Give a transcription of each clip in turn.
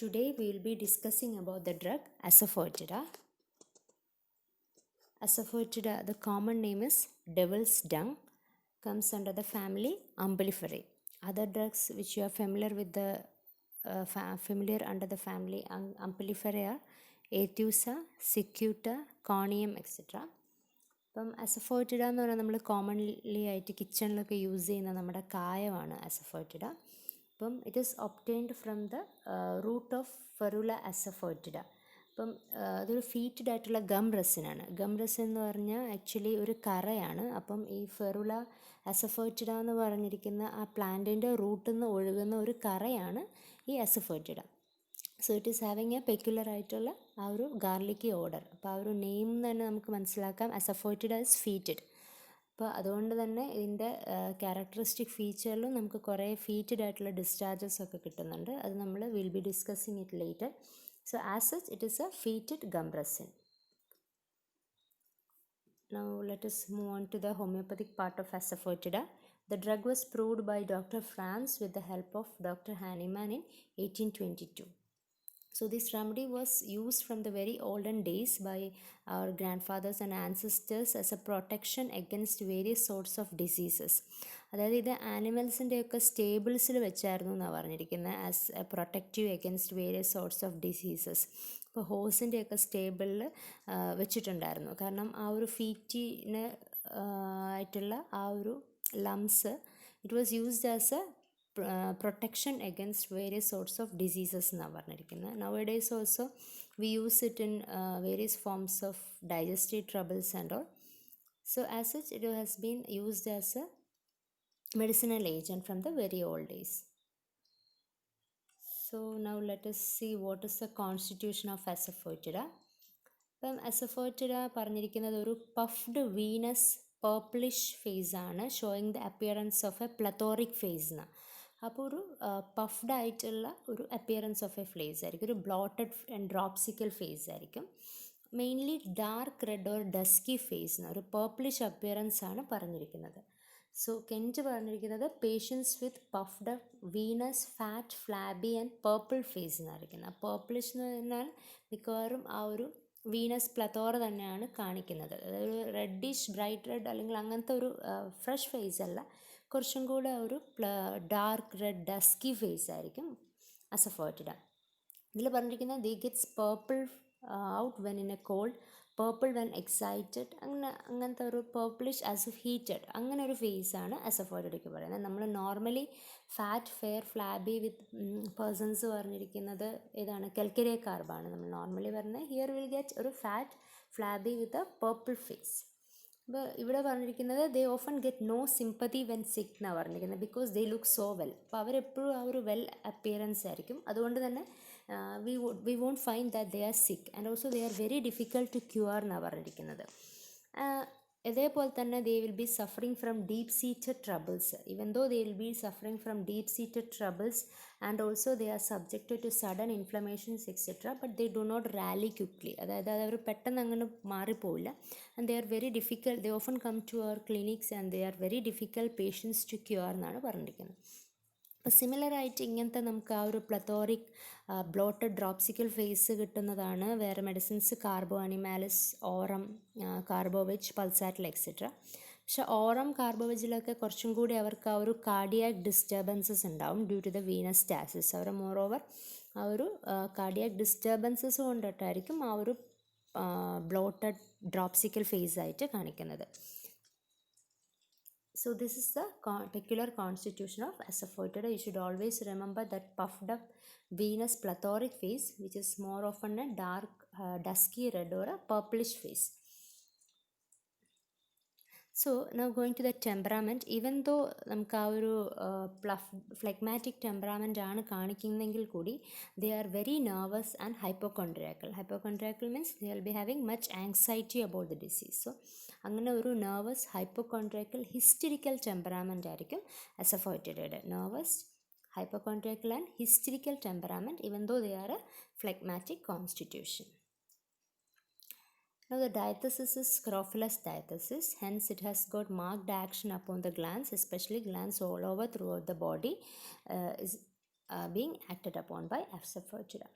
Today we will be discussing about the drug asafoetida. Asafoetida, the common name is devil's dung, comes under the family Umbelliferae. Other drugs which you are familiar with familiar under the family Umbelliferae are Aethusa, Cicuta, Conium, etc. അപ്പം അസഫോയിറ്റിഡ എന്ന് പറഞ്ഞാൽ നമ്മൾ commonly ആയിട്ട് കിച്ചണിലൊക്കെ use ചെയ്യുന്ന നമ്മുടെ കായമാണ് asafoetida. അപ്പം it is obtained from the root of ferula asafoetida. അപ്പം അതൊരു ഫീറ്റഡ് ആയിട്ടുള്ള ഗം റെസിനാണ്. ഗം റെസിൻ എന്ന് പറഞ്ഞാൽ ആക്ച്വലി ഒരു കറയാണ്. അപ്പം ഈ ഫെറുല അസഫോയിറ്റിഡ എന്ന് പറഞ്ഞിരിക്കുന്ന ആ പ്ലാന്റിൻ്റെ റൂട്ടിൽ നിന്ന് ഒഴുകുന്ന ഒരു കറയാണ് ഈ asafoetida. So it is having a peculiar ആയിട്ടുള്ള ആ ഒരു ഗാർലിക്കി ഓർഡർ. അപ്പോൾ ആ ഒരു നെയിം തന്നെ നമുക്ക് മനസ്സിലാക്കാം, അസഫോയിറ്റിഡ ഇസ് ഫീറ്റഡ്. അപ്പോൾ അതുകൊണ്ട് തന്നെ ഇതിൻ്റെ ക്യാരക്ടറിസ്റ്റിക് ഫീച്ചറിലും നമുക്ക് കുറേ ഫീറ്റഡ് ആയിട്ടുള്ള ഡിസ്ചാർജസ് ഒക്കെ കിട്ടുന്നുണ്ട്. അത് നമ്മൾ will be discussing it later. So as such it is a fetid gum resin. Now let us move on to the homeopathic part of asafoetida. The drug was proved by Dr. Franz with the help of Dr. Hahnemann in 1822. So this remedy was used from the very olden days by our grandfathers and ancestors as a protection against various sorts of diseases. അതായത് ഇത് ആനിമൽസിൻ്റെയൊക്കെ സ്റ്റേബിൾസിൽ വെച്ചായിരുന്നു എന്നാണ് പറഞ്ഞിരിക്കുന്നത്, as A protective against various sorts of diseases. ഇപ്പോൾ ഹോസിൻ്റെയൊക്കെ സ്റ്റേബിളിൽ വെച്ചിട്ടുണ്ടായിരുന്നു. കാരണം ആ ഒരു ഫീറ്റിന് ആയിട്ടുള്ള ആ ഒരു lumps it was used as A protection against various sorts of diseases എന്നാണ് പറഞ്ഞിരിക്കുന്നത്. Nowadays also we use it in various forms of digestive troubles and all. So as such it has been used as a medicinal agent from the very old days. So now let us see what is the constitution of asafoetida. അപ്പം asafoetida പറഞ്ഞിരിക്കുന്നത് ഒരു puffed venous purplish face ആണ്, showing the appearance of a plethoric face എന്ന്. അപ്പോൾ ഒരു puffed ആയിട്ടുള്ള ഒരു appearance of A face ആയിരിക്കും, ഒരു ബ്ലോട്ടഡ് ആൻഡ് ഡ്രോപ്സിക്കൽ ഫേസ് ആയിരിക്കും. Mainly dark red or dusky face എന്ന് ഒരു പർപ്പിളിഷ് അപ്പിയറൻസ് ആണ് പറഞ്ഞിരിക്കുന്നത്. സോ കെൻറ്റ് പറഞ്ഞിരിക്കുന്നത് patients with puffed venous fat flabby and purple face എന്നായിരിക്കുന്നത്. പേർപ്പിളിഷ് എന്ന് പറഞ്ഞാൽ മിക്കവാറും ആ ഒരു വീനസ് പ്ലത്തോറ തന്നെയാണ് കാണിക്കുന്നത്. അതായത് റെഡിഷ് ബ്രൈറ്റ് റെഡ് അല്ലെങ്കിൽ അങ്ങനത്തെ ഒരു ഫ്രഷ് ഫേസ് അല്ല, കുറച്ചും കൂടെ ഒരു ഡാർക്ക് റെഡ് ഡസ്കി ഫേസ് ആയിരിക്കും അസഫോയിറ്റിഡ. ഇതിൽ പറഞ്ഞിരിക്കുന്നത് they get purple out when in a cold, purple when excited, അങ്ങനത്തെ ഒരു പേർപ്പിളിഷ് ആസ് എഫ് ഹീറ്റഡ്, അങ്ങനെ ഒരു ഫേസാണ് അസഫോയിറ്റിഡയ്ക്ക് പറയുന്നത്. നമ്മൾ normally fat fair flabby with persons പറഞ്ഞിരിക്കുന്നത് ഏതാണ്, കെൽക്കരിയ കാർബാണ് നമ്മൾ നോർമലി പറയുന്നത്. ഹിയർ വിൽ ഗെറ്റ് ഒരു fat flabby with a purple face. ഇപ്പോൾ ഇവിടെ പറഞ്ഞിരിക്കുന്നത് they often get no sympathy when sick എന്നാണ് പറഞ്ഞിരിക്കുന്നത്, because they look so well. അപ്പോൾ അവരെപ്പോഴും ആ ഒരു വെൽ അപ്പിയറൻസ് ആയിരിക്കും. അതുകൊണ്ട് തന്നെ we won't find that they are sick, and also they are very difficult to cure എന്നാണ് പറഞ്ഞിരിക്കുന്നത്. അതേപോലെ തന്നെ they will be suffering from deep-seated troubles. Even though they will be suffering from deep-seated troubles and also they are subjected to sudden inflammations etc., but they do not rally quickly. അതായത് അവർ പെട്ടെന്ന് അങ്ങനെ മാറിപ്പോവില്ല. and they are very difficult, they often come to our clinics and they are very difficult patients to cure എന്നാണ് പറഞ്ഞിരിക്കുന്നത്. അപ്പോൾ സിമിലറായിട്ട് ഇങ്ങനത്തെ നമുക്ക് ആ ഒരു പ്ലത്തോറിക് ബ്ലോട്ടഡ് ഡ്രോപ്സിക്കൽ ഫേസ് കിട്ടുന്നതാണ് വേറെ മെഡിസിൻസ്, കാർബോ അനിമാലിസ്, ഓറം, കാർബോവെജ്, പൾസാറ്റിൽ എക്സെട്ര. പക്ഷേ ഓറം കാർബോവെജിലൊക്കെ കുറച്ചും കൂടി അവർക്ക് ആ ഒരു കാർഡിയാക് ഡിസ്റ്റർബൻസസ് ഉണ്ടാവും due to the venous stasis. അവർ മോറോവർ ആ ഒരു കാർഡിയാക് ഡിസ്റ്റർബൻസസ് കൊണ്ടിട്ടായിരിക്കും ആ ഒരു ബ്ലോട്ടഡ് ഡ്രോപ്സിക്കൽ ഫേസ് ആയിട്ട് കാണിക്കുന്നത്. So this is the peculiar constitution of asafoetida. You should always remember that puffed up venous plethoric phase, which is more often a dark dusky red or a purplish phase. So now going to the temperament, even though നമുക്ക് ആ ഒരു phlegmatic ടെമ്പറാമെൻ്റ് ആണ് കാണിക്കുന്നതെങ്കിൽ കൂടി they are very nervous and hypochondriacal. Hypochondriacal means they will be having much anxiety about the disease. So അങ്ങനെ ഒരു nervous ഹൈപ്പോകോൺട്രിയാക്കൽ hysterical temperament ആയിരിക്കും അസഫോയിറ്റിഡയുടെ. Nervous hypochondriacal and hysterical temperament, even though they are a phlegmatic constitution. Now the diathesis is Scrophulus diathesis, hence it has got marked action upon the glands, especially glands all over throughout the body. being acted upon by Asafoetida.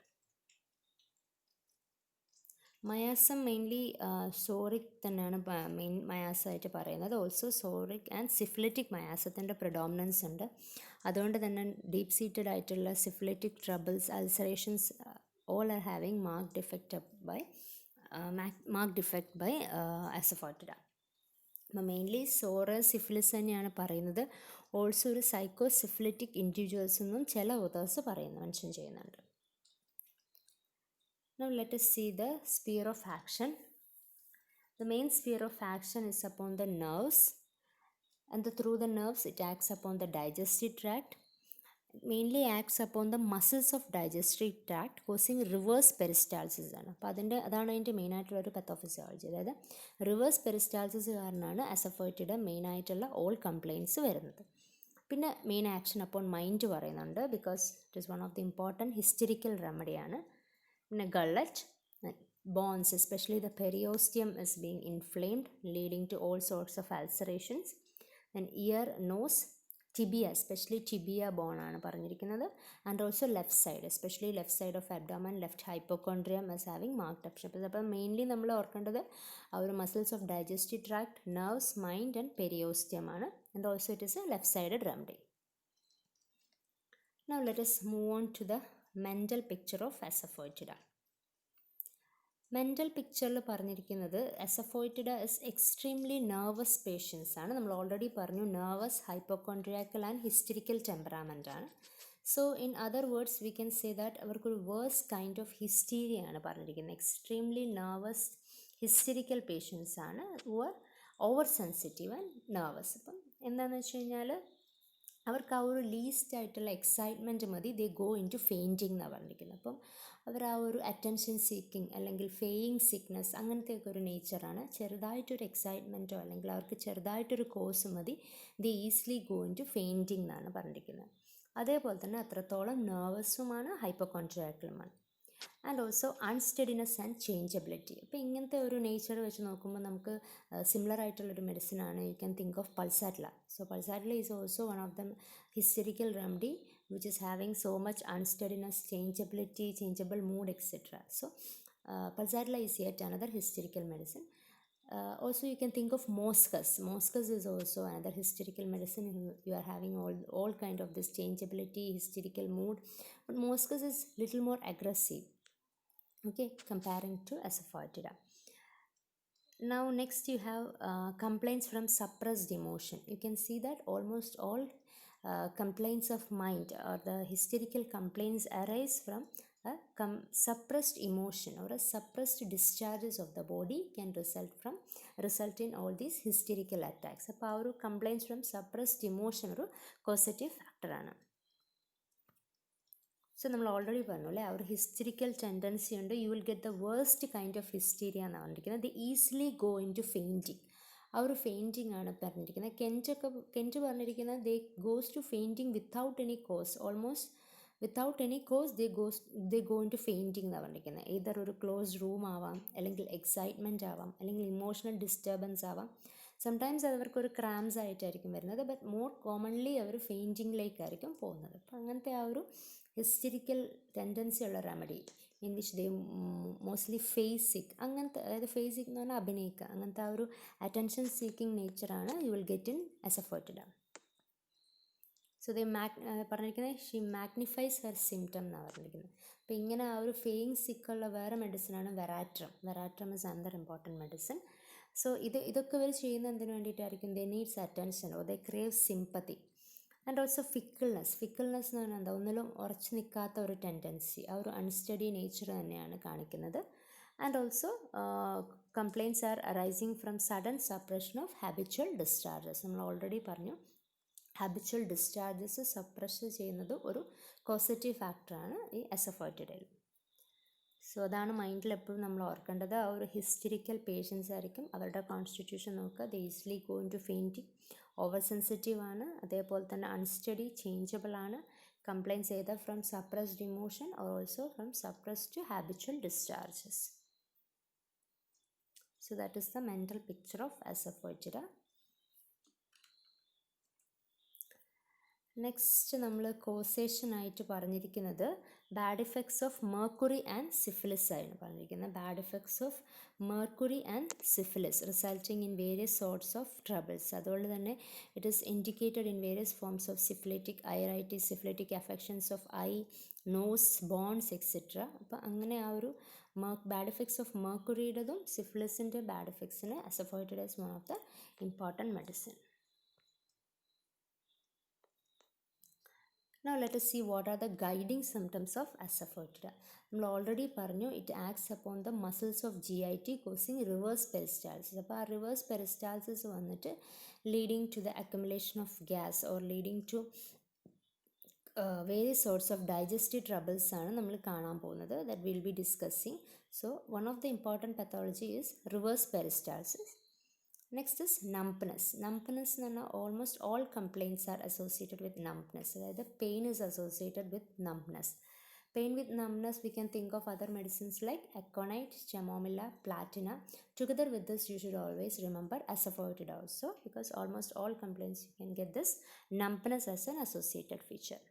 Miasm mainly psoric തന്നെയാണ് main മയാസമായിട്ട് പറയുന്നത്. Also psoric and syphilitic മയാസത്തിൻ്റെ predominance ഉണ്ട്. അതുകൊണ്ട് തന്നെ deep seated ആയിട്ടുള്ള syphilitic troubles, ulcerations all are having marked effect by Asafoetida. Mainly psora syphilis തന്നെയാണ് പറയുന്നത്. ഓൾസോ ഒരു സൈക്കോസിഫിലിറ്റിക് ഇൻഡിവിജ്വൽസ് എന്നും ചില ഓതേഴ്സ് മെൻഷൻ ചെയ്യുന്നുണ്ട്. Now let us see the sphere of action. The main sphere of action is upon the nerves, and through the nerves it acts upon the digestive tract. It mainly acts upon the muscles of digestive tract, causing reverse peristalsis ആണ്. അപ്പോൾ അതാണ് അതിൻ്റെ മെയിനായിട്ടുള്ള ഒരു പത്തോഫിസിയോളജി. അതായത് reverse peristalsis കാരണമാണ് അസഫോയിറ്റിയുടെ മെയിനായിട്ടുള്ള all complaints വരുന്നത്. പിന്നെ മെയിൻ ആക്ഷൻ അപ്പോൺ മൈൻഡ് പറയുന്നുണ്ട്, because it is one of the important hysterical റെമഡിയാണ്. പിന്നെ gullet, bones, especially the periosteum is being inflamed, leading to all sorts of ulcerations. Then ear, nose, tibia, especially tibia bone ആണ് പറഞ്ഞിരിക്കുന്നത്. And also left side, especially left side of abdomen, left hypochondrium is having marked upset. അപ്പോൾ mainly നമ്മൾ ഓർക്കേണ്ടത് ആ ഒരു muscles of digestive tract, nerves, mind and periosteum ആണ്. And also it is a left sided remedy. Now let us move on to the mental picture of Asafoetida. Mental പിക്ചറിൽ പറഞ്ഞിരിക്കുന്നത് അസഫോയിറ്റിഡ is extremely nervous patients ആണ്. നമ്മൾ already പറഞ്ഞു nervous, ഹൈപ്പോകോൺട്രിയാക്കൽ and historical ടെമ്പറാമെൻ്റ് ആണ്. So in other words we can say that അവർക്കൊരു verse kind of hysteria ആണ് പറഞ്ഞിരിക്കുന്നത്. Extremely nervous historical patients ആണ്, who are over sensitive and nervous. അപ്പം എന്താണെന്ന് വെച്ച് കഴിഞ്ഞാൽ അവർക്ക് ആ ഒരു ലീസ്റ്റ് ആയിട്ടുള്ള എക്സൈറ്റ്മെൻറ്റ് മതി, ദേ ഗോ ഇൻ ടു ഫെയിൻറ്റിംഗ് എന്നാണ് പറഞ്ഞിരിക്കുന്നത്. അപ്പം അവർ ആ ഒരു അറ്റൻഷൻ സീക്കിങ് അല്ലെങ്കിൽ ഫെയിങ് സിക്നെസ് അങ്ങനത്തെയൊക്കെ ഒരു നേച്ചറാണ്. ചെറുതായിട്ടൊരു എക്സൈറ്റ്മെൻറ്റോ അല്ലെങ്കിൽ അവർക്ക് ചെറുതായിട്ടൊരു കോഴ്സ് മതി, they easily go into fainting എന്നാണ് പറഞ്ഞിരിക്കുന്നത്. അതേപോലെ തന്നെ അത്രത്തോളം നെർവസുമാണ്, ഹൈപ്പോകോൺട്രിയാക്കലുമാണ്. And also unsteadiness and changeability. അപ്പോൾ ഇങ്ങനത്തെ ഒരു നേച്ചർ വെച്ച് നോക്കുമ്പോൾ നമുക്ക് സിമിലർ ആയിട്ടുള്ളൊരു മെഡിസിനാണ്. You can think of pulsatilla. So pulsatilla is also one of the hysterical remedy which is having so much unsteadiness, changeability, changeable mood, etc. So pulsatilla is yet another hysterical medicine. Also you can think of Moschus. Moschus is also another hysterical medicine. You are having all kind of this changeability, hysterical mood, but Moschus is little more aggressive, okay, comparing to Asafoetida. Now next you have complaints from suppressed emotion. You can see that almost all complaints of mind or the hysterical complaints arise from a suppressed emotion or a suppressed discharges of the body can result in all these hysterical attacks. അപ്പോൾ ആ ഒരു complaints from suppressed emotion ഒരു causative factor ആണ്. So നമ്മൾ already പറഞ്ഞു അല്ലേ, ആ ഒരു ഹിസ്റ്ററിക്കൽ ടെൻഡൻസി ഉണ്ട്. You will get the worst kind of hysteria എന്നാണ് പറഞ്ഞിരിക്കുന്നത്. They easily go into fainting. ആ ഒരു ഫെയിൻറ്റിങ് ആണ് പറഞ്ഞിരിക്കുന്നത്. കെൻറ്റ് പറഞ്ഞിരിക്കുന്നത് they goes to fainting without any cause, almost without any cause they go into fainting എന്നാണ് പറഞ്ഞിരിക്കുന്നത്. ഏതർ ഒരു ക്ലോസ് റൂം ആവാം, അല്ലെങ്കിൽ എക്സൈറ്റ്മെൻറ്റ് ആവാം, അല്ലെങ്കിൽ ഇമോഷണൽ ഡിസ്റ്റർബൻസ് ആവാം. സംടൈംസ് അവർക്കൊരു ക്രാംസ് ആയിട്ടായിരിക്കും വരുന്നത്, ബട്ട് മോർ കോമൺലി അവർ ഫെയിൻറ്റിങ്ങിലേക്കായിരിക്കും പോകുന്നത്. അപ്പോൾ അങ്ങനത്തെ ആ ഒരു ഹിസ്റ്ററിക്കൽ ടെൻഡൻസി ഉള്ള remedy in which they mostly face sick, അങ്ങനത്തെ, അതായത് ഫേസ് സിക്ക് എന്ന് പറഞ്ഞാൽ അഭിനയിക്കുക, അങ്ങനത്തെ ആ ഒരു അറ്റൻഷൻ സീക്കിംഗ് നേച്ചറാണ് you will get in Asafoetida. So they പറഞ്ഞിരിക്കുന്നത് ഷീ മാഗ്നിഫൈസ് ഹെർ സിംറ്റം എന്നാണ് പറഞ്ഞിരിക്കുന്നത്. അപ്പോൾ ഇങ്ങനെ ആ ഒരു ഫേയിങ് സിക്കുള്ള വേറെ മെഡിസിനാണ് veratrum. Veratrum is another important medicine. So ഇതൊക്കെ ഇവർ ചെയ്യുന്നത് എന്തിനു വേണ്ടിയിട്ടായിരിക്കും? They needs attention or they crave sympathy. And also fickleness എന്ന് പറഞ്ഞാൽ എന്താ, ഒന്നിലും ഉറച്ചു നിൽക്കാത്ത ഒരു ടെൻഡൻസി, ആ ഒരു അൺസ്റ്റഡി നേച്ചർ തന്നെയാണ് കാണിക്കുന്നത്. And also complaints are arising from sudden suppression of habitual discharges. നമ്മൾ ഓൾറെഡി പറഞ്ഞു ഹാബിച്വൽ ഡിസ്ചാർജസ് സപ്രസ് ചെയ്യുന്നത് ഒരു കോസറ്റീവ് ഫാക്ടറാണ് ഈ Asafoetidയിൽ. സോ അതാണ് മൈൻഡിൽ എപ്പോഴും നമ്മൾ ഓർക്കേണ്ടത്. ആ ഒരു ഹിസ്റ്ററിക്കൽ പേഷ്യൻസ് ആയിരിക്കും, അവരുടെ കോൺസ്റ്റിറ്റ്യൂഷൻ നോക്കുക. They easily go into fainting, over sensitive ആണ്, അതേപോലെ തന്നെ അൺസ്റ്റഡി, ചേഞ്ചബിൾ ആണ്, കംപ്ലയിൻറ്റ്സ് ചെയ്ത from suppressed emotion or also from suppressed habitual discharges. So that is the mental picture of Asafoetida. Next നമ്മൾ causation ആയിട്ട് പറഞ്ഞിരിക്കുന്നത് bad effects of mercury and syphilis ആണ് പറഞ്ഞിരിക്കുന്നത്. Bad effects of mercury and syphilis resulting in various sorts of troubles. അതുകൊണ്ട് തന്നെ it is indicated in various forms of syphilitic iritis, syphilitic affections of eye, nose, bones etcetera. അപ്പോൾ അങ്ങനെ ആ ഒരു bad effects of മെർക്കുറിയുടേതും സിഫിലിസിൻ്റെ bad ഇഫക്ട്സിന് asafoetida as one of the important medicine. Now let us see what are the guiding symptoms of asafoetida. നമ്മൾ already പറഞ്ഞു it acts upon the muscles of GIT causing reverse peristalsis. അപ്പോൾ ആ reverse peristalsis വന്നിട്ട് leading to the accumulation of gas or leading to various sorts of digestive troubles ആണ് നമ്മൾ കാണാൻ പോകുന്നത്. That will be discussing. So one of the important pathology is reverse peristalsis. Next is numbness. Numbness എന്ന് പറഞ്ഞാൽ almost all complaints are associated with numbness. അതായത് pain is associated with നംപ്നെസ്. Pain with numbness we can think of other medicines like aconite, chamomilla, platina. Together with this you should always remember asafoetida also, because almost all complaints you can get this numbness as an associated feature.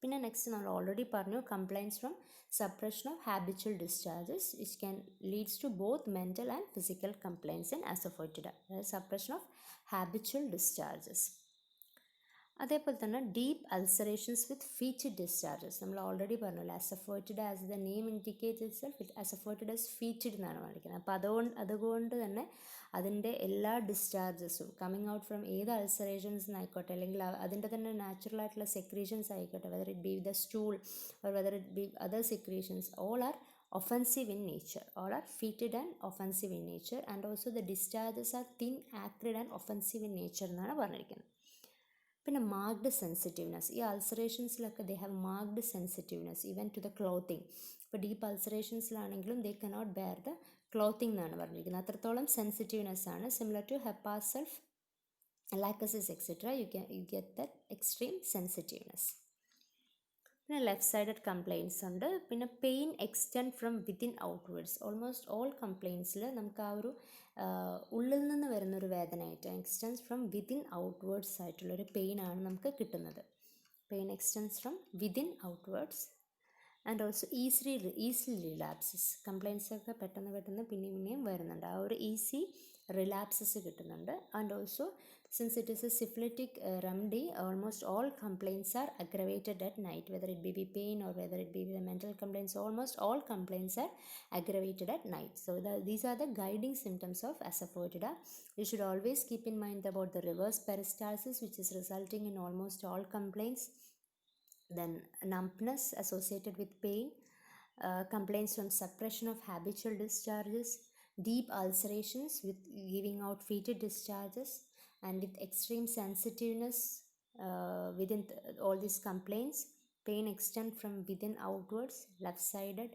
പിന്നെ next നമ്മൾ already പറഞ്ഞു complaints from suppression of habitual discharges which can leads to both mental and physical complaints in asafoetida. Suppression of habitual discharges. അതേപോലെ തന്നെ deep ulcerations with fetid discharges. നമ്മൾ already പറഞ്ഞല്ലോ asafoetida as the name indicate itself it asafoetida as fetid എന്നാണ് പറഞ്ഞിരിക്കുന്നത്. അപ്പോൾ അതുകൊണ്ട് തന്നെ അതിൻ്റെ എല്ലാ ഡിസ്ചാർജസും കമ്മിങ് ഔട്ട് ഫ്രം ഏത് അൾസറേഷൻസ് ആയിക്കോട്ടെ അല്ലെങ്കിൽ അതിൻ്റെ തന്നെ നാച്ചുറൽ ആയിട്ടുള്ള സെക്രീഷൻസ് ആയിക്കോട്ടെ, whether it be the stool or whether it be other secretions, all are offensive in nature, all are fetid and offensive in nature, and also the discharges are thin, acrid and offensive in nature എന്നാണ് പറഞ്ഞിരിക്കുന്നത്. പിന്നെ marked sensitiveness. ഈ അൾസറേഷൻസിലൊക്കെ they have marked sensitiveness even to the clothing. ഇപ്പോൾ deep അൾസറേഷൻസിലാണെങ്കിലും they cannot bear the clothing എന്നാണ് പറഞ്ഞിരിക്കുന്നത്. അത്രത്തോളം സെൻസിറ്റീവ്നെസ് ആണ്. Similar to hepar sulph, lachesis etcetera, you get that extreme sensitiveness. പിന്നെ ലെഫ്റ്റ് സൈഡഡ് കംപ്ലയിൻറ്റ്സ് ഉണ്ട്. പിന്നെ pain extend from within outwards. Almost all കംപ്ലയിൻറ്റ്സിൽ നമുക്ക് ആ ഒരു ഉള്ളിൽ നിന്ന് വരുന്നൊരു വേദനയായിട്ട് എക്സ്റ്റെൻസ് ഫ്രം വിത്തിൻ ഔട്ട്വേർഡ്സ് ആയിട്ടുള്ളൊരു പെയിനാണ് നമുക്ക് കിട്ടുന്നത്. Pain extends from within outwards and also easily relapses. Complaints ഒക്കെ പെട്ടെന്ന് പിന്നെയും വരുന്നുണ്ട്. ആ ഒരു ഈസി റിലാപ്സസ് കിട്ടുന്നുണ്ട്. And also since it is a syphilitic remedy, almost all complaints are aggravated at night, whether it be pain or whether it be the mental complaints, almost all complaints are aggravated at night. So these are the guiding symptoms of asafoetida. You should always keep in mind about the reverse peristalsis, which is resulting in almost all complaints. Then numbness associated with pain, complaints from suppression of habitual discharges, deep ulcerations with giving out fetid discharges, and with extreme sensitiveness within all these complaints. Pain extend from within outwards, left-sided,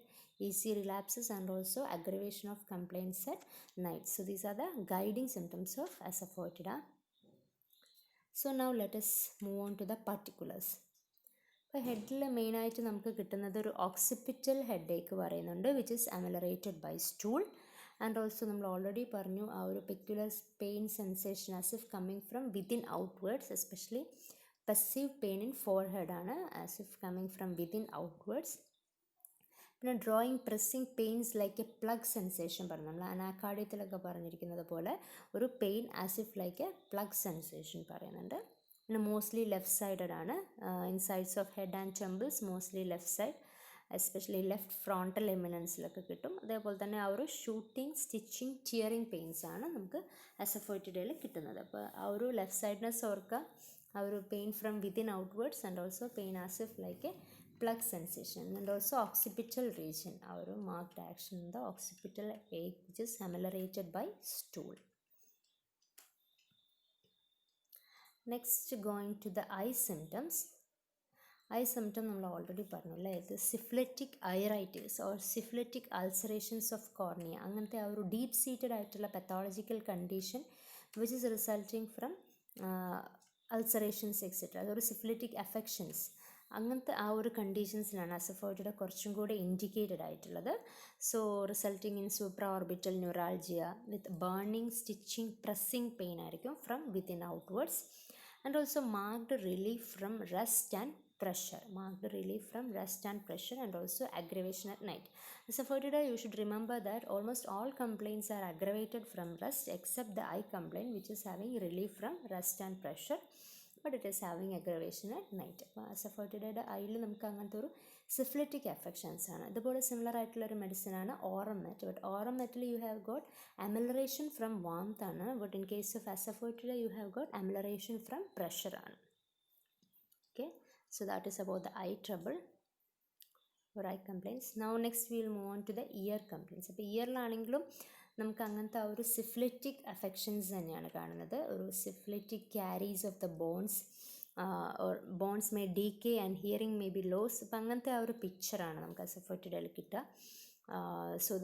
easy relapses, and also aggravation of complaints at night. So these are the guiding symptoms of asafoetida. So now let us move on to the particulars. ഇപ്പോൾ ഹെഡിൽ മെയിനായിട്ട് നമുക്ക് കിട്ടുന്നത് ഒരു occipital headache പറയുന്നുണ്ട്, which is ameliorated by stool. And also നമ്മൾ already പറഞ്ഞു ആ ഒരു peculiar pain sensation as if coming from within outwards, especially pressive pain in forehead ആണ് as if coming from within outwards. പിന്നെ drawing pressing pains like a plug sensation പറഞ്ഞു. നമ്മൾ അനാക്കാർഡിയത്തിലൊക്കെ പറഞ്ഞിരിക്കുന്നത് പോലെ ഒരു pain as if like a plug sensation പറയുന്നുണ്ട്. പിന്നെ മോസ്റ്റ്ലി ലെഫ്റ്റ് സൈഡഡ് ആണ്. Insides of head and temples mostly left side, especially left frontal എമിനൻസിലൊക്കെ കിട്ടും. അതേപോലെ തന്നെ ആ ഒരു ഷൂട്ടിങ്, സ്റ്റിച്ചിങ്, ടിയറിങ് പെയിൻസ് ആണ് നമുക്ക് അസഫോയിറ്റിഡയിൽ കിട്ടുന്നത്. അപ്പോൾ ആ ഒരു ലെഫ്റ്റ് സൈഡ്നെസ് ഓർക്കുക, ആ ഒരു pain from within outwards and also pain as if like a plug sensation and also occipital region, ആ ഒരു marked action in the occipital area which is ameliorated by stool. Next going to the eye symptoms. Eye symptom നമ്മൾ already പറഞ്ഞു അല്ലേ, ഇത് syphilitic iritis or syphilitic ulcerations of cornea, അങ്ങനത്തെ ആ ഒരു deep seated ആയിട്ടുള്ള pathological condition which is resulting from ulcerations etcetera, അതൊരു സിഫ്ലെറ്റിക് affections, അങ്ങനത്തെ ആ ഒരു കണ്ടീഷൻസിലാണ് അസഫോയിറ്റിഡ കുറച്ചും കൂടെ ഇൻഡിക്കേറ്റഡ് ആയിട്ടുള്ളത്. So resulting in supraorbital neuralgia with burning, stitching, pressing pain ആയിരിക്കും from within outwards. and also marked relief from rest and pressure, and also aggravation at night. Asafoetida, you should remember that almost all complaints are aggravated from rest except the eye complaint, which is having relief from rest and pressure, but it is having aggravation at night. അപ്പോൾ അസഫോയിറ്റിഡയുടെ ഐയിൽ നമുക്ക് അങ്ങനത്തെ ഒരു സിഫ്ലിറ്റിക് affections ആണ്. ഇതുപോലെ similar ആയിട്ടുള്ളൊരു മെഡിസിനാണ് aurum met. But ഓറംമെറ്റിൽ you have got amelioration from warmth ആണ്, but in case of asafoetida you have got amelioration from pressure ആണ്. Okay, so that is about the eye trouble or eye complaints. Now next we will move on to the ear complaints. അപ്പോൾ ഇയറിലാണെങ്കിലും നമുക്ക് അങ്ങനത്തെ ആ ഒരു സിഫ്ലിറ്റിക് affections തന്നെയാണ് കാണുന്നത്. ഒരു syphilitic caries of the bones or bones may decay and hearing may be loss. അപ്പം അങ്ങനത്തെ ആ ഒരു പിക്ചറാണ് നമുക്ക് അസഫോയിറ്റിഡയിൽ കിട്ടുക. So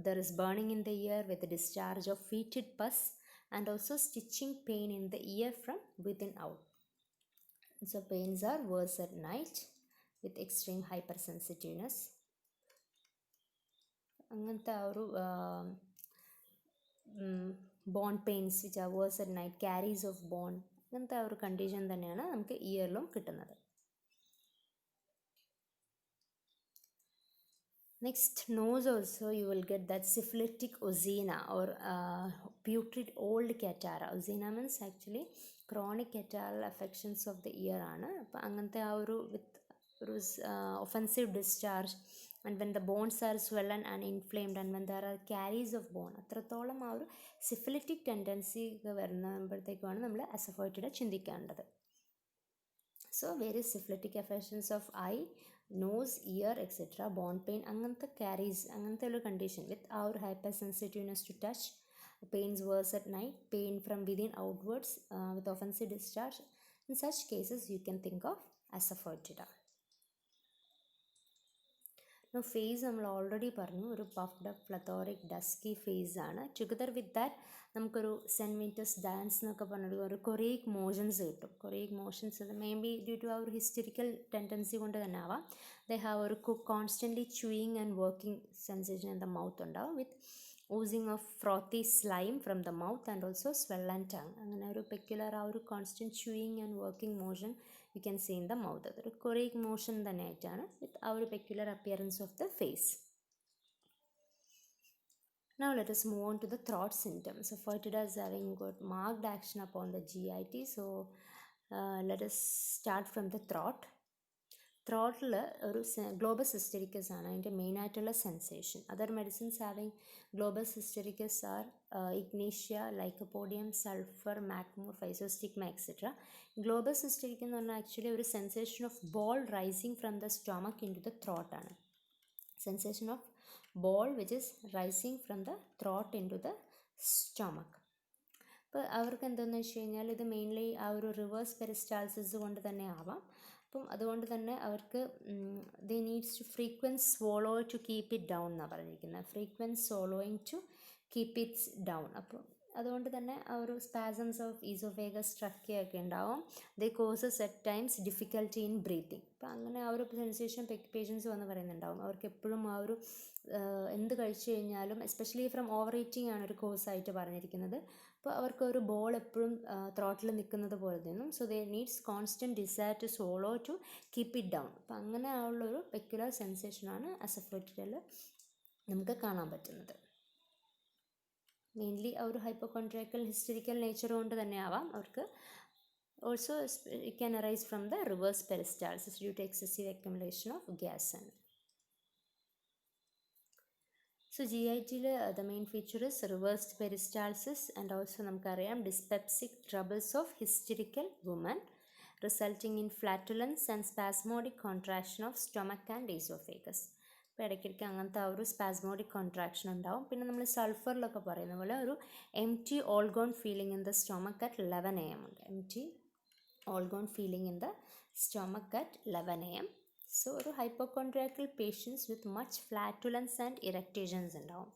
there is burning in the ear with discharge of fetid pus and also stitching pain in the ear from within out. So pains are worse at night with extreme hypersensitiveness. അങ്ങനത്തെ ആ ഒരു bone pains which are worse at night, caries of bone, അങ്ങനത്തെ ആ ഒരു condition തന്നെയാണ് നമുക്ക് ഇയറിലും കിട്ടുന്നത്. Next, nose also you will get that syphilitic ozena or putrid old catarrh. Ozena means actually chronic catarrhal affections of the ear ആണ്. അപ്പോൾ അങ്ങനത്തെ ആ ഒരു വിത്ത് ഒരു offensive discharge and when the bones are swollen and inflamed and when there are caries of bone, അത്രത്തോളം ആ ഒരു syphilitic tendency വരുമ്പോഴത്തേക്കുമാണ് നമ്മൾ അസഫോയിറ്റിഡ ചിന്തിക്കേണ്ടത്. So various syphilitic affections of eye, nose, ear etcetera, bone pain, അങ്ങനത്തെ caries, അങ്ങനത്തെ ഒരു condition with ആ ഒരു hypersensitiveness to touch, pains worse at night, pain from within outwards with offensive discharge. In such cases you can think of asafoetida. Now face നമ്മൾ already പറഞ്ഞു, ഒരു puffed up പ്ലത്തോറിക് dusky face ആണ്. Together with that നമുക്കൊരു cent metres dance എന്നൊക്കെ പറഞ്ഞിട്ട് ഒരു കൊറിയിക് motions കിട്ടും. കൊറിയിക് motions അത് മേ ബി ഡ്യൂ ടു ആ ഒരു ഹിസ്റ്ററിക്കൽ ടെൻഡൻസി കൊണ്ട് തന്നെ ആവാം. ദേ ഹാവ് ഒരു constantly chewing and working sensation in the mouth ഉണ്ടാവും വിത്ത് oozing of frothy slime from the mouth and also swollen tongue. അങ്ങനെ ഒരു പെക്യുലർ ആ ഒരു constant chewing and working motion you can see in the mouth. അതൊരു കൊറിയിക് motion തന്നെ ആയിട്ടാണ് with ആ ഒരു peculiar appearance of the face. Now let us move on to the throat symptoms. So Asafoetida is having got marked action upon the GIT. So let us start from the throat. ത്രോട്ടിൽ ഒരു globus hystericus ആണ് അതിൻ്റെ മെയിനായിട്ടുള്ള sensation. Other medicines having globus hystericus are ignatia, lycopodium, sulphur, mag mur, physostigma etcetera. Globus hysteric എന്ന് പറഞ്ഞാൽ actually ഒരു sensation of ball rising from the stomach in to the ത്രോട്ടാണ്. Sensation of ball which is rising from the throat in to the stomach. അപ്പോൾ അവർക്ക് എന്താണെന്ന് വെച്ച് കഴിഞ്ഞാൽ ഇത് മെയിൻലി ആ ഒരു റിവേഴ്സ് പെരിസ്റ്റാൾസിസ് കൊണ്ട് തന്നെ ആവാം. അപ്പം അതുകൊണ്ട് തന്നെ അവർക്ക് they needs to frequent swallow to keep it down എന്നാണ് പറഞ്ഞിരിക്കുന്നത്. Frequent swallowing to keep its down. അപ്പോൾ അതുകൊണ്ട് തന്നെ ആ ഒരു സ്പാസംസ് ഓഫ് ഈസോഫേഗസ് ട്രക്കിയ ഒക്കെ ഉണ്ടാവും. They causes at times difficulty in breathing. അപ്പോൾ അങ്ങനെ ആ ഒരു സെൻസേഷൻ പേഷ്യൻസ് വന്ന് പറയുന്നുണ്ടാവും. അവർക്ക് എപ്പോഴും ആ ഒരു എന്ത് കഴിച്ചു കഴിഞ്ഞാലും എസ്പെഷ്യലി ഫ്രം ഓവർ ഈറ്റിംഗ് ആണ് ഒരു കോസായിട്ട് പറഞ്ഞിരിക്കുന്നത്. അപ്പോൾ അവർക്ക് ഒരു ബോൾ എപ്പോഴും ത്രോട്ടിൽ നിൽക്കുന്നത് പോലെ തോന്നും. So they needs constant desire to swallow to keep it down. അപ്പോൾ അങ്ങനെ ഉള്ളൊരു പെക്യുലർ സെൻസേഷനാണ് അസഫോയിറ്റിഡയിൽ നമുക്ക് കാണാൻ പറ്റുന്നത്. മെയിൻലി ആ ഒരു ഹൈപ്പോകോൺട്രിയക്കൽ ഹിസ്റ്ററിക്കൽ നേച്ചർ കൊണ്ട് തന്നെ ആവാം അവർക്ക്. Also it can arise from the reverse peristalsis due to excessive accumulation of gas. So G I ടിയിൽ the main feature is reversed peristalsis and also നമുക്കറിയാം dyspeptic troubles of hysterical woman resulting in flatulence and spasmodic contraction of stomach and oesophagus. അപ്പോൾ ഇടയ്ക്കിടയ്ക്ക് അങ്ങനത്തെ ആ ഒരു spasmodic contraction ഉണ്ടാവും. പിന്നെ നമ്മൾ സൾഫറിലൊക്കെ പറയുന്ന പോലെ ഒരു empty all gone feeling in the stomach at 11 AM ഉണ്ട്. Empty all gone feeling in the stomach at 11 AM. So ഒരു hypochondriacal patients with much flatulence and eructations ഉണ്ടാവും.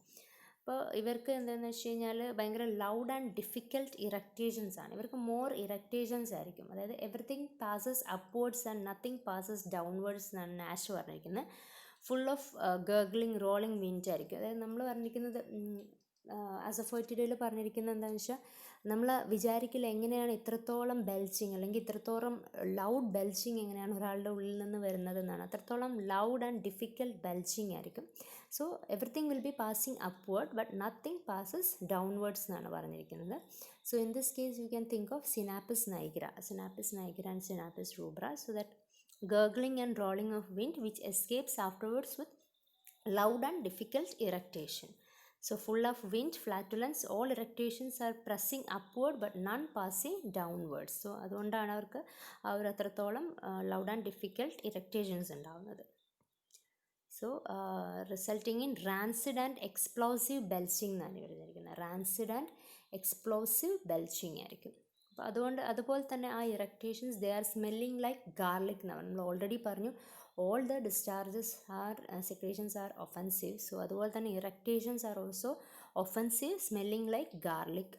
അപ്പോൾ ഇവർക്ക് എന്താണെന്ന് വെച്ച് കഴിഞ്ഞാൽ ഭയങ്കര ലൗഡ് ആൻഡ് ഡിഫിക്കൽട്ട് ഇറക്റ്റേഷൻസ് ആണ്. ഇവർക്ക് മോർ ഇറക്റ്റേഷൻസ് ആയിരിക്കും. അതായത് everything passes upwards and nothing passes downwards എന്നാണ് നാഷ് പറഞ്ഞിരിക്കുന്നത്. Full of gurgling rolling wind ആയിരിക്കും. അതായത് നമ്മൾ പറഞ്ഞിരിക്കുന്നത് അസഫോറ്റിഡയിൽ പറഞ്ഞിരിക്കുന്നത് എന്താണെന്ന് വെച്ചാൽ നമ്മൾ വിചാരിക്കില്ല എങ്ങനെയാണ് ഇത്രത്തോളം ബെൽച്ചിങ് അല്ലെങ്കിൽ ഇത്രത്തോളം ലൗഡ് ബെൽച്ചിങ് എങ്ങനെയാണ് ഒരാളുടെ ഉള്ളിൽ നിന്ന് വരുന്നതെന്നാണ്. അത്രത്തോളം ലൗഡ് ആൻഡ് ഡിഫിക്കൽട്ട് ബെൽച്ചിങ് ആയിരിക്കും. So everything will be passing upward but nothing passes downwards എന്നാണ് പറഞ്ഞിരിക്കുന്നത്. So in this case you can think of sinapis nigra and sinapis rubra, so that gurgling and rolling of wind which escapes afterwards with loud and difficult eructation. So full of wind, flatulence, all eructations are pressing upward but none passing downwards. So അതുകൊണ്ടാണ് അവർക്ക് അത്രത്തോളം loud and difficult eructations ഉണ്ടാകുന്നത്. So resulting in rancid and explosive belching എന്നാണ് പറഞ്ഞിരിക്കുന്നത്. Rancid and explosive belching ആയിരിക്കും. അപ്പോൾ അതുപോലെ തന്നെ ആ eructations they are smelling like garlic എന്നാണ്. നമ്മൾ ഓൾറെഡി പറഞ്ഞു all the discharges are secretions are offensive. So അതുപോലെ തന്നെ irritations are also offensive, smelling like garlic,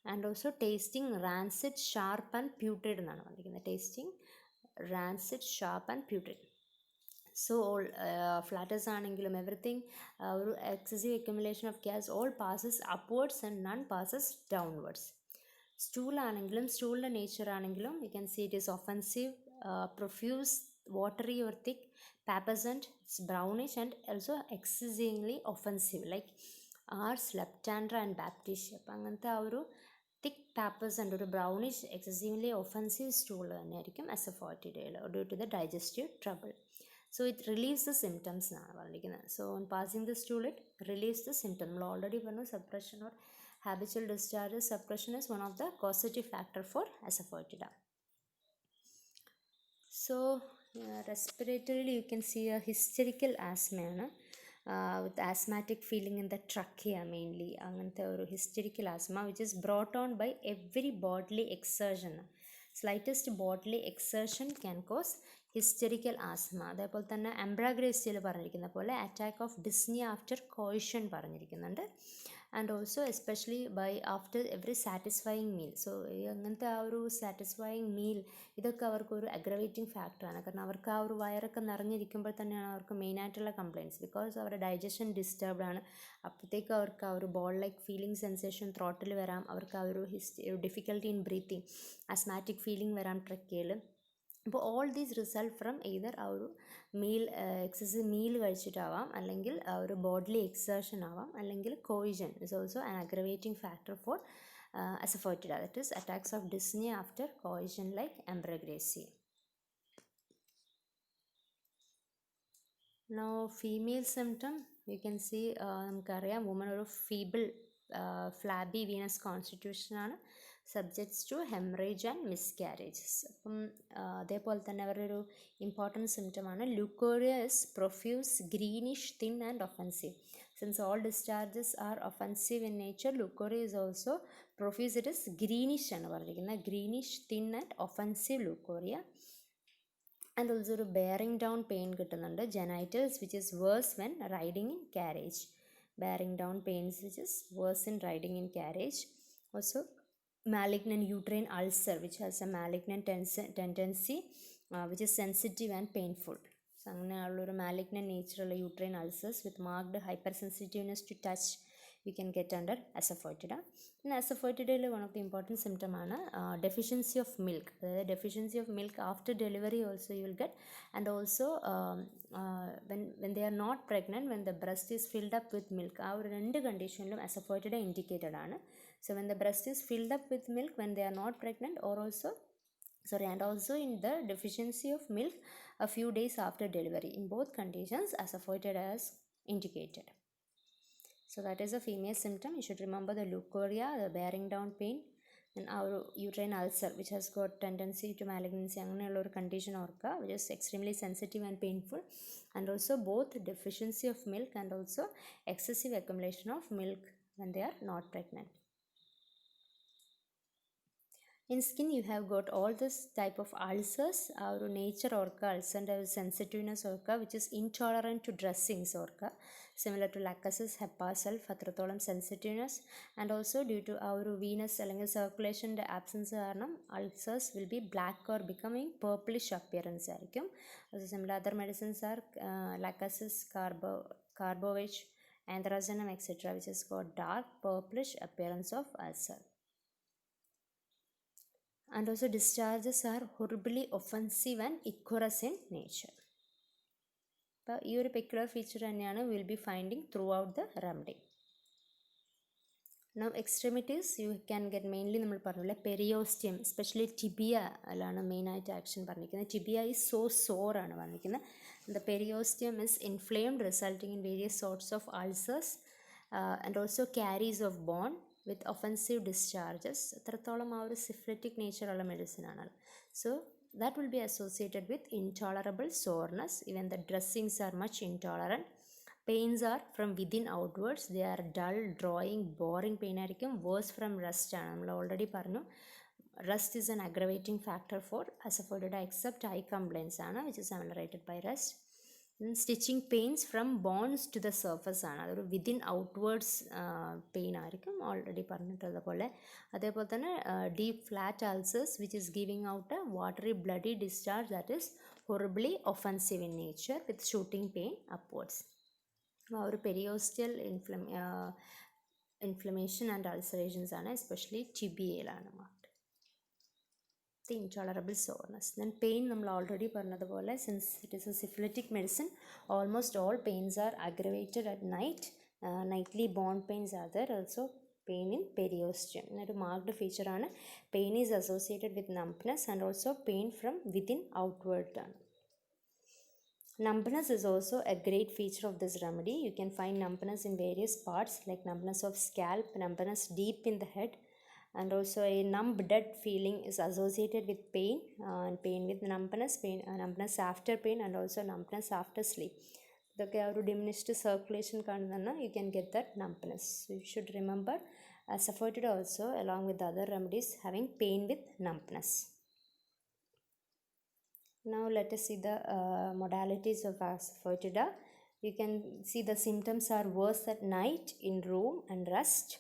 and also tasting rancid, sharp and putrid എന്നാണ് പറഞ്ഞിരിക്കുന്നത്. tasting rancid, sharp and putrid. So all flatus ആണെങ്കിലും everything ഒരു excessive accumulation of gas all passes upwards and none passes downwards. Stool ആണെങ്കിലും സ്റ്റൂളിൻ്റെ nature ആണെങ്കിലും you can see it is offensive, profuse, watery or thick, pubescent, it's brownish and also excessively offensive like ars, leptandra and bapticia. അപ്പം അങ്ങനത്തെ ആ ഒരു തിക്ക് പാപ്പസൻറ്റ് ഒരു brownish excessively offensive stool തന്നെയായിരിക്കും അസഫോറ്റിഡയിൽ due to the digestive trouble. So it relieves the symptoms എന്നാണ് പറഞ്ഞിരിക്കുന്നത്. So on passing the stool it relieves the symptom. നമ്മൾ ഓൾറെഡി പറഞ്ഞു suppression or habitual discharge suppression is one of the causative factor for asafoetida. So respiratorily you can see a hysterical asthma with asthmatic feeling in the trachea mainly. അങ്ങനത്തെ ഒരു hysterical asthma which is brought on by every bodily exertion. Slightest bodily exertion can cause hysterical asthma. അതേപോലെ തന്നെ അംബ്രാഗ്രേസിയയിൽ പറഞ്ഞിരിക്കുന്ന പോലെ attack of dyspnoea after coition പറഞ്ഞിരിക്കുന്നുണ്ട്. And also especially by after every satisfying meal. സോ അങ്ങനത്തെ ആ ഒരു സാറ്റിസ്ഫൈയിങ് മീൽ ഇതൊക്കെ അവർക്കൊരു അഗ്രവേറ്റിംഗ് ഫാക്ടറാണ്. കാരണം അവർക്ക് ആ ഒരു വയറൊക്കെ നിറഞ്ഞിരിക്കുമ്പോൾ തന്നെയാണ് അവർക്ക് മെയിനായിട്ടുള്ള കംപ്ലയിൻറ്റ്സ്. ബിക്കോസ് അവരുടെ ഡൈജഷൻ ഡിസ്റ്റർബ്ഡ് ആണ്. അപ്പോഴത്തേക്കും അവർക്ക് ആ ഒരു ball like feeling sensation throttle വരാം. അവർക്ക് ആ ഒരു ഡിഫിക്കൽട്ടി ഇൻ ബ്രീത്തിങ്, അസ്മാറ്റിക് ഫീലിംഗ് വരാം ട്രക്കിയയിൽ. അപ്പോൾ all these result from either ആ ഒരു മീൽ എക്സസീവ് മീൽ കഴിച്ചിട്ടാവാം, അല്ലെങ്കിൽ ആ ഒരു ബോഡിലി എക്സേർഷൻ ആവാം, അല്ലെങ്കിൽ coition is also an aggravating factor for asafoetida, that is attacks of dyspnoea after coition like ambra grisea. Now female symptom you can see, നമുക്കറിയാം woman ഒരു feeble flabby venous കോൺസ്റ്റിറ്റ്യൂഷനാണ്, subjects to haemorrhage and miscarriages. അപ്പം അതേപോലെ തന്നെ അവരുടെ ഒരു important സിംറ്റമാണ് leucorrhoea is profuse, greenish, thin and offensive. Since all discharges are offensive in nature, leucorrhoea is also profuse. It is greenish ആണ് പറഞ്ഞിരിക്കുന്നത്, greenish, thin and offensive leucorrhoea. And also ഒരു bearing down pain കിട്ടുന്നുണ്ട്, genitals which is worse when riding in carriage. bearing down pains which is worse in riding in carriage. Also malignant uterine ulcer which has a malignant tendency which is sensitive and painful. So അങ്ങനെയുള്ളൊരു malignant nature uterine ulcers with marked hypersensitiveness to touch we can get under asafoetida. In asafoetida one of the important symptom ആണ് deficiency of milk. അതായത് deficiency of milk after delivery also you will get, and also when they are not pregnant, when the breast is filled up with milk, ആ ഒരു രണ്ട് കണ്ടീഷനിലും asafoetida indicated ആണ്. So when the breast is filled up with milk when they are not pregnant, or also and also in the deficiency of milk a few days after delivery, in both conditions asafoetida is indicated. So that is a female symptom. You should remember the leukorrhea, the bearing down pain, and our uterine ulcer which has got tendency to malignancy അങ്ങനെയുള്ള ഒരു condition ഓർക്കുക, which is extremely sensitive and painful, and also both deficiency of milk and also excessive accumulation of milk when they are not pregnant. In skin you have got all this type of ulcers, our nature orca ulcer and sensitiveness orca which is intolerant to dressings orca, similar to lachesis, HEPA self athratholam sensitiveness, and also due to our venous അല്ലെങ്കിൽ circulation absence കാരണം ulcers will be black or becoming purplish appearance ആയിരിക്കും. Also similar other medicines are lachesis, carbovage, Anthracenum, etc., which has got dark purplish appearance of ulcer. And also discharges are horribly offensive and ichorous in nature. അപ്പോൾ ഈ ഒരു peculiar feature തന്നെയാണ് will be finding through out the remedy. Now extremities you can get mainly നമ്മൾ പറഞ്ഞില്ലേ periosteum, especially tibia അതിലാണ് മെയിനായിട്ട് action പറഞ്ഞിരിക്കുന്നത്. Tibia is so sore ആണ് പറഞ്ഞിരിക്കുന്നത്. The periosteum is inflamed resulting in various sorts of ulcers and also caries of bone with offensive discharges. എത്രത്തോളം ആ ഒരു സിഫ്ലിറ്റിക് നേച്ചറുള്ള മെഡിസിൻ ആണത്. So that will be associated with intolerable soreness. Even the dressings are much intolerant. Pains are from within outwards. They are dull, drawing, boring pain ആയിരിക്കും. Worse from rust ആണ്. നമ്മൾ already പറഞ്ഞു rust is an aggravating factor for asafoetida except eye complaints ആണ്, which is ameliorated by rust. Stitching pains from bones to the surface ആണ്. അതൊരു within outwards pain ആയിരിക്കും, already പറഞ്ഞിട്ടുള്ളതുപോലെ. അതേപോലെ തന്നെ deep flat ulcers which is giving out a watery bloody discharge that is horribly offensive in nature with shooting pain upwards. ആ ഒരു periosteal inflammation and ulcerations ആണ്, especially ടിബിയയിലാണ് marked. The intolerable soreness. Then pain നമ്മൾ already പറഞ്ഞതുപോലെ since it is a syphilitic medicine, almost all pains are aggravated at night. Nightly bone pains are there, also pain in periosteum. ഒരു marked feature ആണ്. Pain is associated with numbness and also pain from within outward ആണ്. Numbness is also a great feature of this remedy. You can find numbness in various parts like numbness of scalp, numbness deep in the head, and also a numb dead feeling is associated with pain and pain with numbness, numbness after pain and also numbness after sleep. ഇതൊക്കെ ആ ഒരു diminished circulation കാണുന്ന you can get that numbness. So you should remember asafoetida also along with the other remedies having pain with numbness. Now let us see the modalities of asafoetida. You can see the symptoms are worse at night, in room and rest.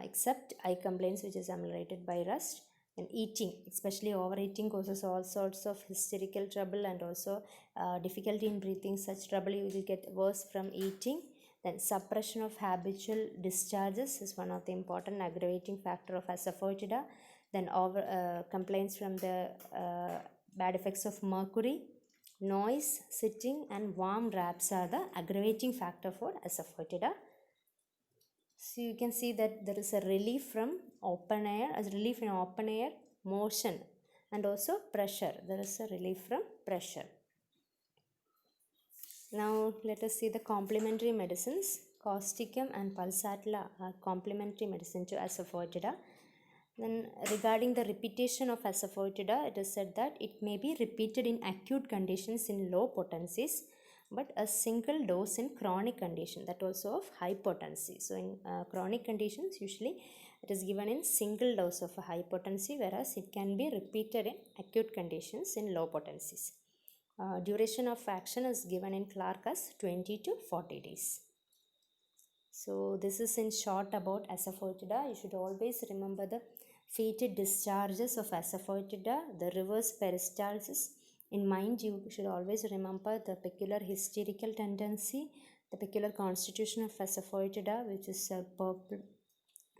Except eye complaints which is ameliorated by rust. And eating, especially overeating, causes all sorts of hysterical trouble and also difficulty in breathing. Such trouble you will get worse from eating. Then suppression of habitual discharges is one of the important aggravating factor of asafoetida. Then complaints from the bad effects of mercury, noise, sitting and warm wraps are the aggravating factor for asafoetida. So you can see that there is a relief from open air, as relief in open air, motion and also pressure. There is a relief from pressure. Now let us see the complementary medicines. Causticum and pulsatilla are complementary medicine to asafoetida. Then regarding the repetition of asafoetida, it is said that it may be repeated in acute conditions in low potencies, but a single dose in chronic condition, that also of high potency. So in chronic conditions usually it is given in single dose of a high potency, whereas it can be repeated in acute conditions in low potencies. Duration of action is given in Clark as 20 to 40 days. So this is in short about asafoetida. You should always remember the fetid discharges of asafoetida, the reverse peristalsis. In mind, you should always remember the peculiar hysterical tendency, the peculiar constitution of asafoetida, which is a purple,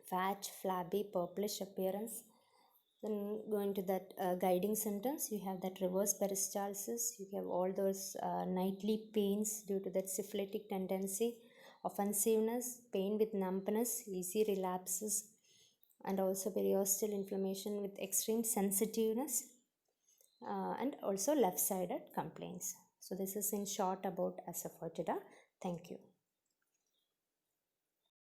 fat, flabby, purplish appearance. Then going to that guiding symptoms, you have that reverse peristalsis, you have all those nightly pains due to that syphilitic tendency, offensiveness, pain with numbness, easy relapses, and also periosteal inflammation with extreme sensitiveness. And also left-sided complaints. So this is in short about asafoetida. Thank you.